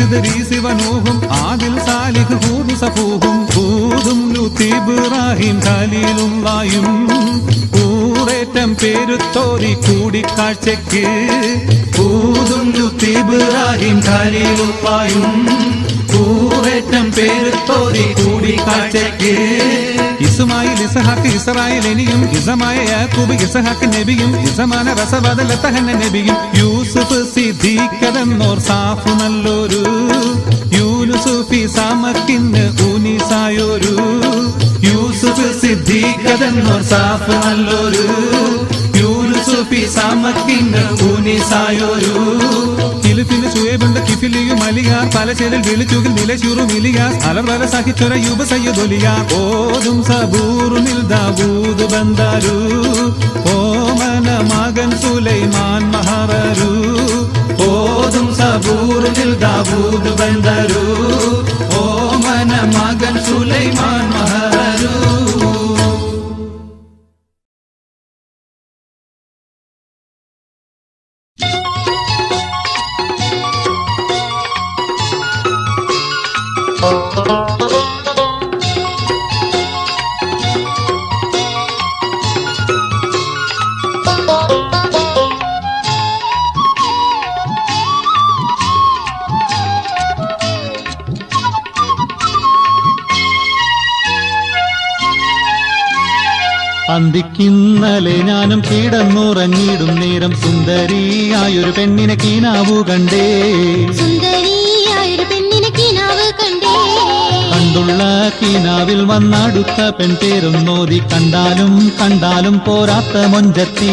إدريس ونوح عادل صالح هود صفوح هود لوط ഇബ്രാഹിം ഖലീലുള്ളായും കൂറേറ്റം പേരുത്തോരി കൂടിക്കാഴ്ചയ്ക്ക് ഹൂദും ലൂത്ത് ഇബ്രാഹിം ഖലീലുള്ളായും കൂറേറ്റം പേരുത്തോരി കൂടിക്കാഴ്ചയ്ക്ക് ഇസ്മായിൽ ഇസ്ഹാഖ് ഇസ്രായേൽ എനിയും ഇസമായ യാക്കൂബ് ഇസ്ഹാഖ് നബിയും ഇസമാന റസബദല തഹന്ന നബിയും യൂസുഫ് സിദ്ദീഖെന്നോർ സാഫു നല്ലൊരു യൂനുസുഫി സാമക്കിന്ന് ഊനിസായൊരു യൂസുഫ് സിദ്ദീഖെന്നോർ സാഫു നല്ലൊരു യൂനുസുഫി സാമക്കിന്ന് ഊനിസായൊരു കിലിഫിന് സുയേബുണ്ട് കിഫിലിയും അലിയാർ പലചേരിൽ വിളിച്ചുകിൽ നിലശൂറും ഇലിയാസ് അലർവല സഹിച്ചൊര യൂബ സയ്യിദുലിയാർ ഓതും സബൂറുനിൽ ദാവൂദ് ബന്ദാരു ഓമന മകൻ സുലൈമാൻ മഹറരു ഓതും സബൂറുനിൽ ദാവൂദ് ബന്ദാരു ഓമന മകൻ സുലൈമാൻ മഹറരു. അന്തിക്കിന്നലെ ഞാനും കിടന്നുറങ്ങിയിടും നേരം സുന്ദരിയായൊരു പെണ്ണിനെ കീനാവു കണ്ടേ കണ്ടുള്ള കീനാവിൽ വന്നടുത്ത പെൺപേരൊന്നോതി കണ്ടാലും കണ്ടാലും പോരാത്ത മൊഞ്ചത്തി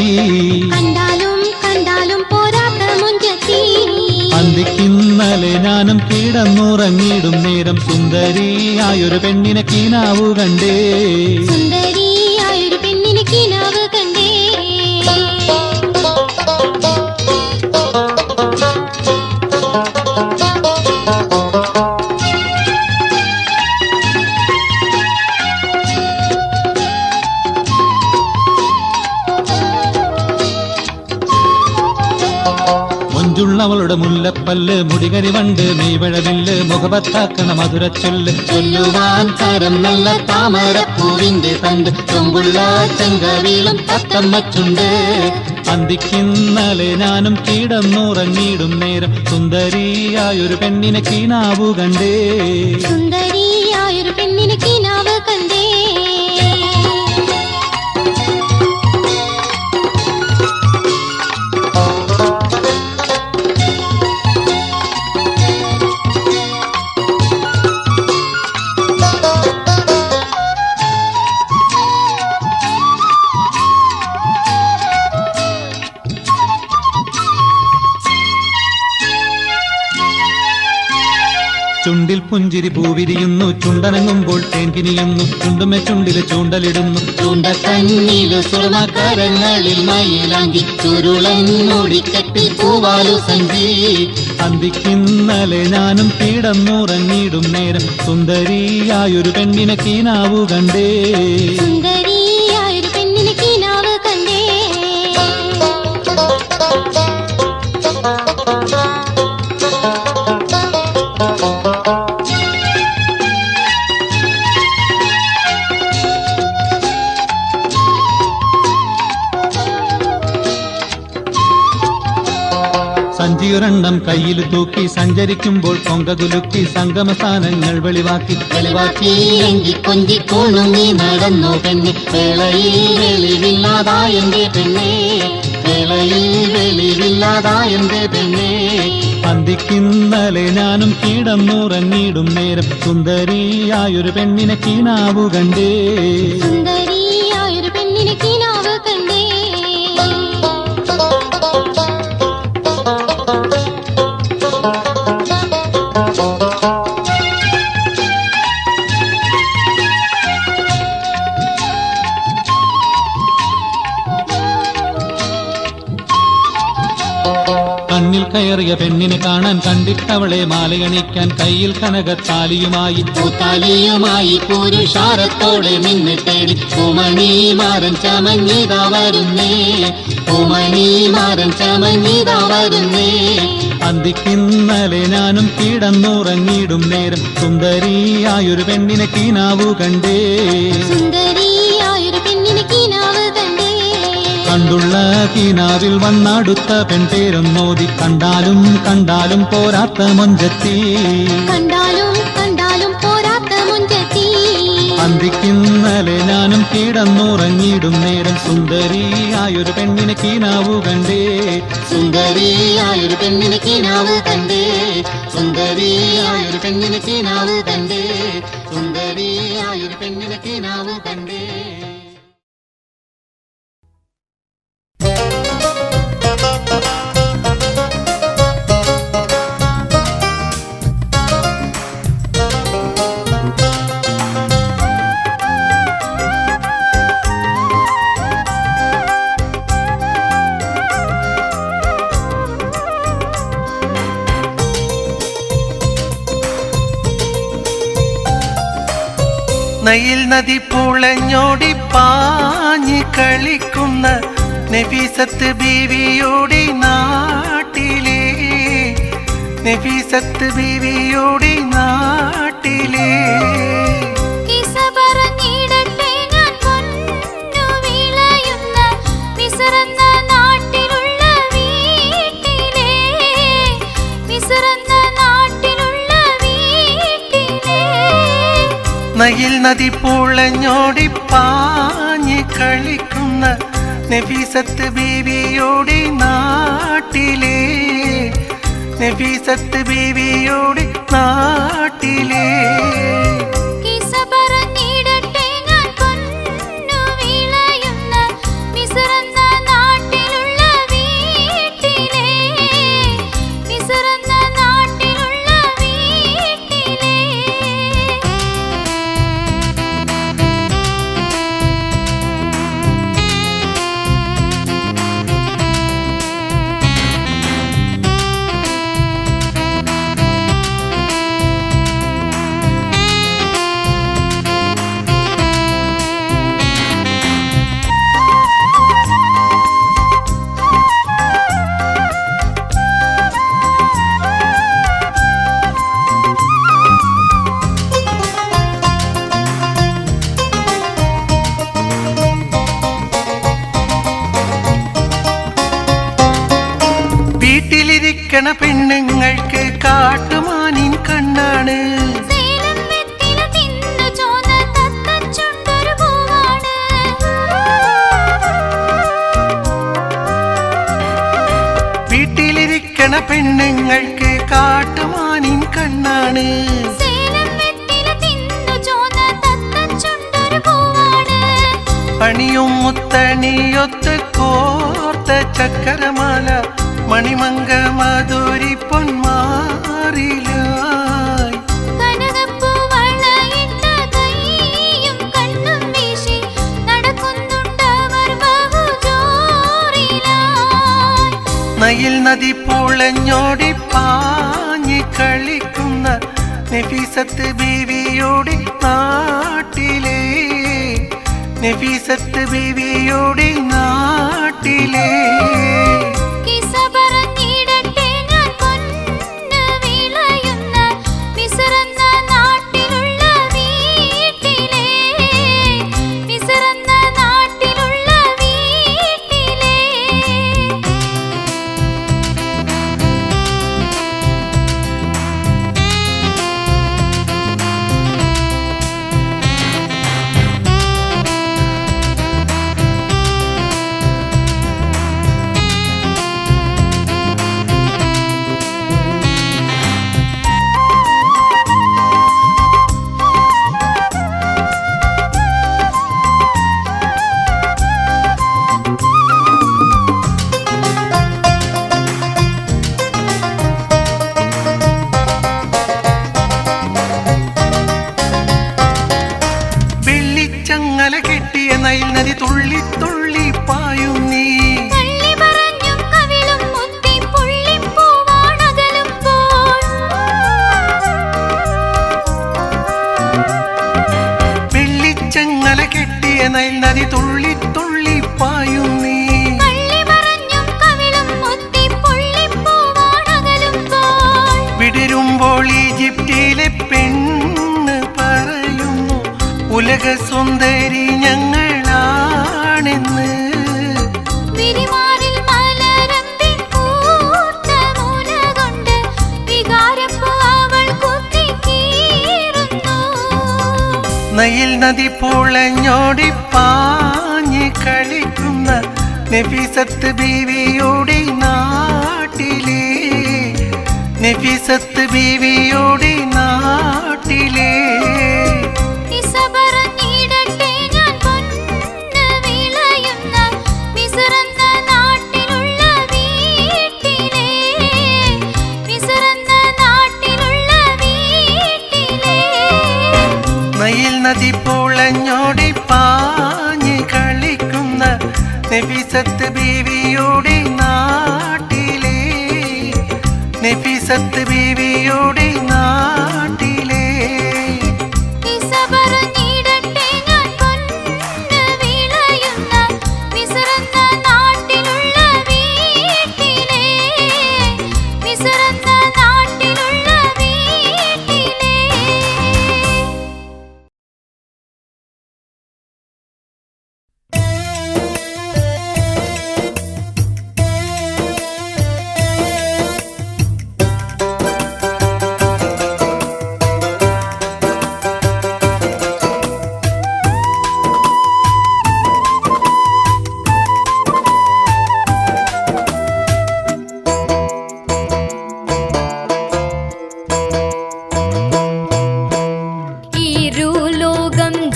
അന്തിക്കിന്നലെ ഞാനും കിടന്നുറങ്ങിയിടും നേരം സുന്ദരിയായൊരു പെണ്ണിനെ കീനാവു കണ്ടേ അവളുടെ മുല്ലപ്പല്ല് മുടികരി വണ്ട് മെയ്വഴവില്ല് മുഖപത്താക്കണ മധുരച്ചൊല്ല് ചൊല്ലുവാൻ തരം നല്ല താമരപ്പൂവിന്റെ തണ്ട് ചൊമ്പുള്ള ചെങ്കവിലും തത്തമ്മച്ചുണ്ട്. അന്തിക്കിന്നലെ ഞാനും കിടന്നുറങ്ങിയിടും നേരം സുന്ദരിയായൊരു പെണ്ണിനെ കീനാവു കണ്ടേ ചുണ്ടിൽ പുഞ്ചിരി പൂവിരിയുന്നു ചുണ്ടനങ്ങുമ്പോൾ തേൻകിനിയുന്നു ചുണ്ടുമെ ചുണ്ടില് ചൂണ്ടലിടുന്നു ചൂണ്ടക്കണ്ണില് സ്വർണ്ണക്കരങ്ങളിൽ മയിലാങ്കി ചുരുളന്നൊടിക്കെട്ടിൽ പൂവാലു സഞ്ചി. അന്തിക്കിന്നലെ ഞാനും കിടന്നുറങ്ങിയിടും നേരം സുന്ദരിയായൊരു പെണ്ണിനെ കീനാവു കണ്ടേ സഞ്ചിയൊരെണ്ണം കയ്യിൽ തൂക്കി സഞ്ചരിക്കുമ്പോൾ കൊങ്കകുലുക്കി സംഗമസ്ഥാനങ്ങൾ വെളിവാക്കി കൊഞ്ചിക്കോണുങ്ങി നടന്നു പെണ്ണെ വേളയിൽ വെളിവില്ലാതായെന്റെ പെണ്ണെ വെളിവില്ലാതായെന്റെ പെണ്ണെ. അന്തിക്കിന്നലെ ഞാനും കിടന്നുറങ്ങിയിടും നേരം സുന്ദരിയായൊരു പെണ്ണിനെ കീനാവു കണ്ടേ മുന്നിൽ കയറിയ പെണ്ണിനെ കാണാൻ കണ്ടിട്ടവളെ മാലയണിക്കാൻ കയ്യിൽ കനകത്താലിയുമായി പുരുഷാരത്തോടെ നിന്നെ തേടി പൂമണിമാരൻ ചമഞ്ഞിതാ വരുന്നേ അന്തിക്കിന്നലെ ഞാനും കിടന്നുറങ്ങിയിടും നേരം സുന്ദരിയായൊരു പെണ്ണിനെ കീനാവു കണ്ടേ കണ്ടുള്ള കീനാവിൽ വന്നടുത്ത പെൺപേരൊന്നോതി കണ്ടാലും കണ്ടാലും പോരാത്ത മൊഞ്ചത്തി അന്തിക്കിന്നലെ ഞാനും കിടന്നുറങ്ങിയിടും നേരം സുന്ദരിയായൊരു പെണ്ണിനെ കീനാവു കണ്ടേ സുന്ദരിയായൊരു പെണ്ണിനെ കീനാവ് കണ്ടേ സുന്ദരിയായൊരു പെണ്ണിനെ കീനാവ് കണ്ടേ സുന്ദരിയായൊരു പെണ്ണിനെ കീനാവ് കണ്ടേ. നയിൽ നദി പുളഞ്ഞോടി പാഞ്ഞ് കളിക്കുന്ന നഫീസത്ത് ബീവിയോടി നാട്ടിലെ നഫീസത്ത് ബീവിയോടി നാട്ടിലെ നയിൽ നദി പുളഞ്ഞോടി പാഞ്ഞ് കളിക്കുന്ന നഫീസത്ത് ബീവിയോടി നാട്ടിലെ നഫീസത്ത് ബീവിയോടി നാട്ടിലെ വീട്ടിലിരിക്കണ പെണ്ണുങ്ങൾക്ക് കാട്ടുമാനിൻ കണ്ണാണ് വീട്ടിലിരിക്കണ പെണ്ണുങ്ങൾക്ക് കാട്ടുമാനിൻ കണ്ണാണ് പണിയും മുത്തണിയൊത്ത് കോർത്ത ചക്കരമാല മണിമംഗ മധുരി പൊന്മാറിലായി നയിൽ നദി പുളഞ്ഞോടി പാഞ്ഞ് കളിക്കുന്ന നഫീസത്ത് ബീവിയോടി നാട്ടിലെ നഫീസത്ത് ബീവിയോടി നാട്ടിലെ നയിൽ നദി പുളഞ്ഞോടി പാഞ്ഞ് കളിക്കുന്ന നഫീസത്ത് ബീവിയുടെ നാട്ടിലെ നഫീസത്ത് ബീവിയുടെ നാട്ടിലെ നയിൽ നദി പുളഞ്ഞോടി പാഞ്ഞ് കളിക്കുന്ന നഫീസത്ത് ബീവിയുടെ നാട്ടിലെ നഫീസത്ത് ബീവിയുടെ നാട്ടിലെ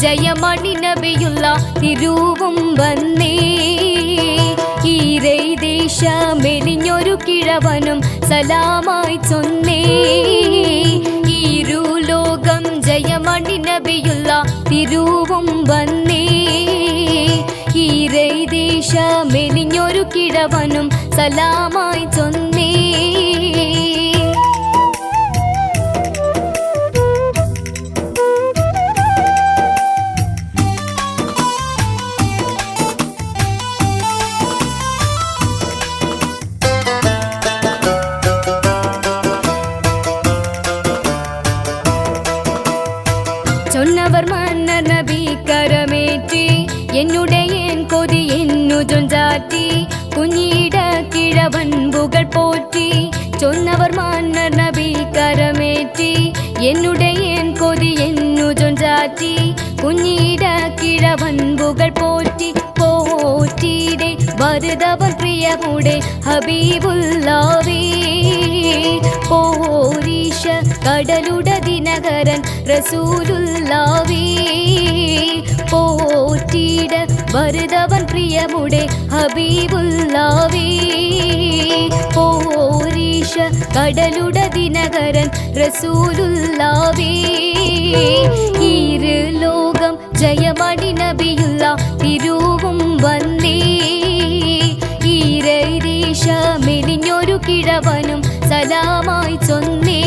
ജയമണി നബിയുള്ള തിരുവും വന്നേ ഈരൈ ദേശ മെലിഞ്ഞൊരു കിഴവനും സലാമായി ചൊന്നേ ഈരുലോകം ജയമണി നബിയുള്ള തിരുവും വന്നേ ഈരൈ ദേശ മെലിഞ്ഞൊരു കിഴവനും സലാമായി ചൊന്നേ ചൊന്നവർ മന്നർ നബി കരമേറ്റി എന്നുടയൻ കൊതി എന്നു ചൊഞ്ചാറ്റി കുഞ്ഞിട കിഴവൻ പുകൾ പോറ്റി ചൊന്നവർ മന്നർ നബി കരമേറ്റി എന്നുടയൻ കൊതി എന്നു ചൊഞ്ചാറ്റി കുഞ്ഞിട കിഴവൻ പുകൾ പോറ്റി പോറ്റിയുടെ വരുതവൻ പ്രിയമുടെ ഹബീബുല്ലാവേ പോരീഷ കടലുട ദിനകരൻ റസൂലുള്ളാവേ പോറ്റിട വരുതവൻ പ്രിയമുടെ ഹബീബുല്ലാവേ പോരീഷ കടലുട ദിനകരൻ റസൂലുള്ളാവേ ഈര് ലോകം ജയമണി നബിയുള്ള തിരുവും വന്നേ ഈരൈ ദേശ മെലിഞ്ഞൊരു കിഴവനും സലാമായി ചൊന്നേ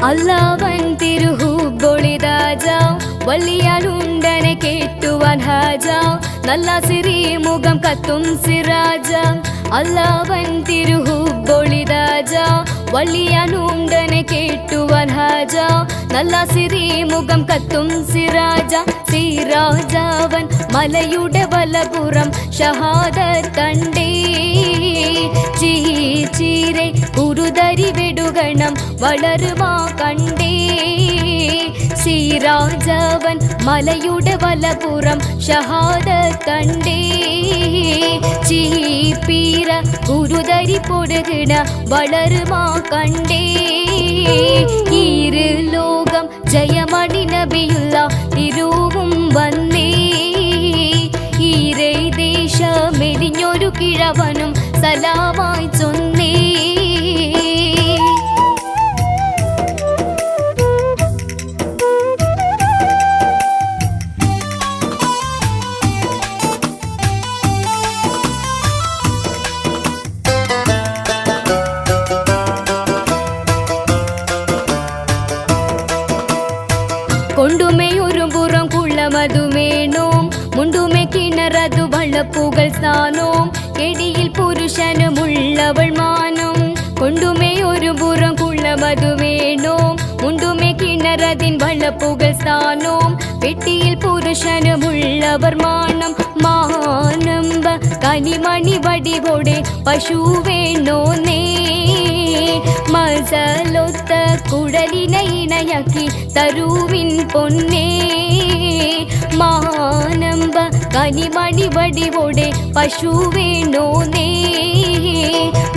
അല്ലാവൻ തിരുഹുബൊളിതാജ വള്ളിയാലുണ്ടനെ കേട്ടുവാൻ ഹാജ നല്ല സിറി മുഖം കത്തും സിറാജ അല്ലാവൻ തിരുഹുബൊളിതാജ വള്ളിയാലുണ്ടനെ കേട്ടുവാൻ ഹാജ നല്ല സിറി മുഖം കത്തും സിറാജ സിറാജാവൻ മലയുടെ വലപുറം ഷഹാദത്ത് കണ്ടേ ചീരെ കുരുതരി വെടുകണം വളരുമാ കണ്ടേ സിറാജവൻ മലയുടെ വലപുറം ഷഹാദത്ത് കണ്ടേ ചീപ്പീര കുരുതരി പൊടുകിട വളരുമാ കണ്ടേ ഈര് ലോകം ജയമണി നബിയുള്ള തിരുവും വന്നേ ഈരൈ ദേശ മെലിഞ്ഞൊരു കിഴവനും സലാമായി ചൊന്നേ കൊണ്ടുമേ ഒരു പുറം കുള്ള മധുമേണോം മുണ്ടുമേ കിണ കിണറതു വളപ്പുകൾ സ്ഥാനവും എടിയിൽ പുരുഷനുമുള്ളവൾ മാനം കൊണ്ടുമേ ഒരു പുറം കുള്ളമതു വേണോ മുണ്ടുമേ കിണറതിൻ വളപ്പുകൾ സ്ഥാനവും പെട്ടിയിൽ പുരുഷനുമുള്ളവർ മാനം മാനമ്പ കനിമണി വടിവോടെ പശു വേണോ നേ മസലൊത്ത കുടലിനെ ഇണയാക്കി തരുവിൻ പൊന്നേ മാനമ്പ കനിമണി വടിവോടെ പശു വേണോ നേ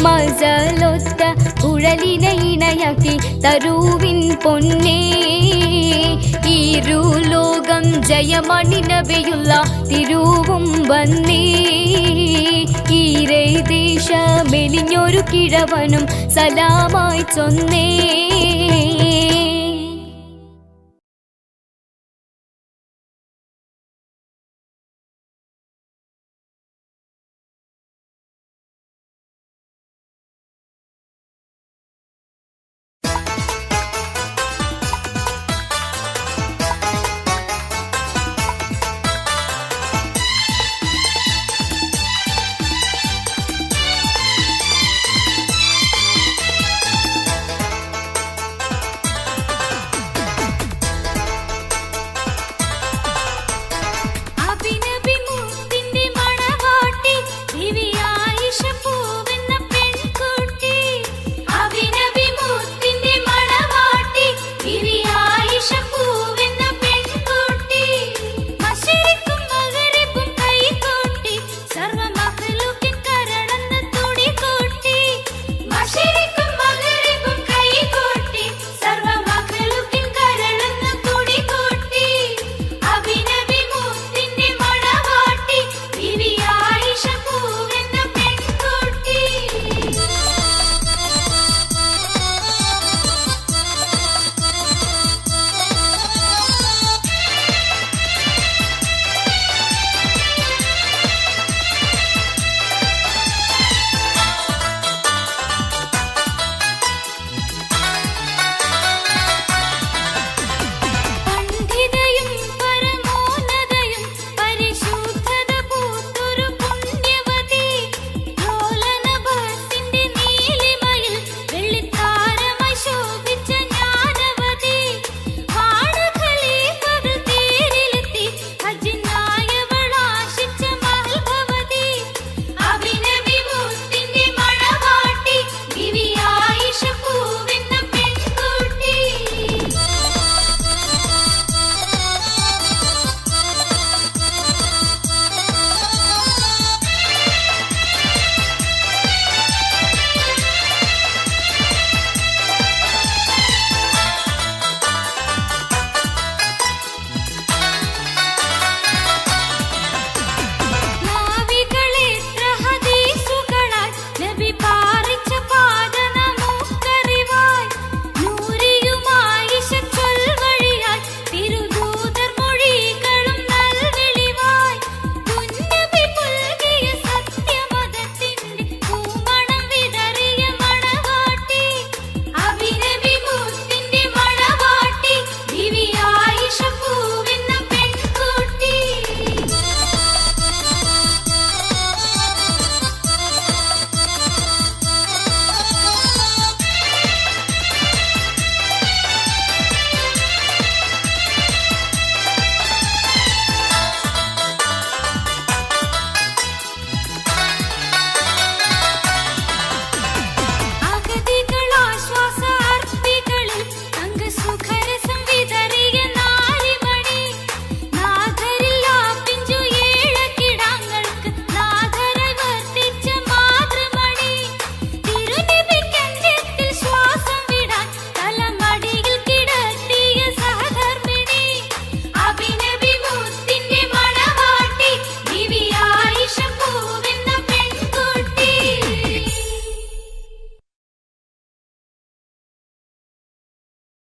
മസലൊത്ത കുഴലിനെ ഇണയാക്കി തരുവിൻ പൊന്നേ ഇരുലോകം ജയമണി നബിയുള്ള തിരുവും വന്നേ ഈരേ ദേശ മെലിഞ്ഞൊരു കിഴവനും സലാമായി ചൊന്നേ